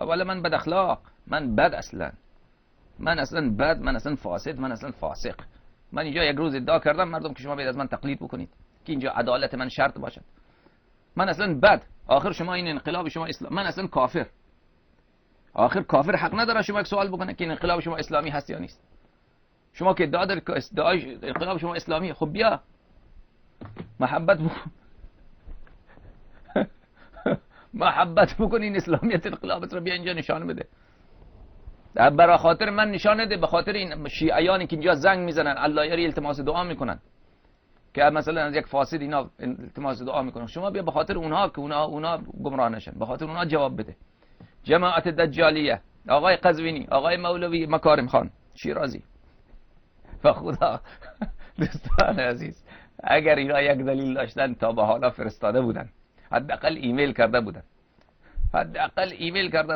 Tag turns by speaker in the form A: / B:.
A: اولا من بد اخلاق، من بد اصلا، من اصلا بد، من اصلا فاسد، من اصلا فاسق. من اینجا یک روز ادعا کردم مردم که شما باید از من تقلید بکنید که اینجا عدالت من شرط باشد. من اصلا بد، آخر شما این انقلاب شما اسلام، من اصلا کافر. آخر کافر حق نداره شما یک سوال بکنه که این انقلاب شما اسلامی هست یا نیست. شما که ادعا دارید که انقلاب شما اسلامیه، خب بیا محبت بکن محبت بکن این اسلامیت انقلابت رو بیا اینجا نشان بده. برای خاطر من نشان نده، به خاطر این شیعیانی که اینجا زنگ میزنن الله یاری التماس دعا میکنن که مثلا از یک فاسد اینا التماس دعا میکنن، شما بیا به خاطر اونها که اونها گمراه نشن، به خاطر اونها جواب بده. جماعت دجالیه، آقای قزوینی، آقای مولوی مکارم خان شیرازی، و خدا دوستان عزیز اگر اینا یک دلیل داشتن تا به حالا فرستاده بودن، حداقل ایمیل کرده بودن، حداقل ایمیل کرده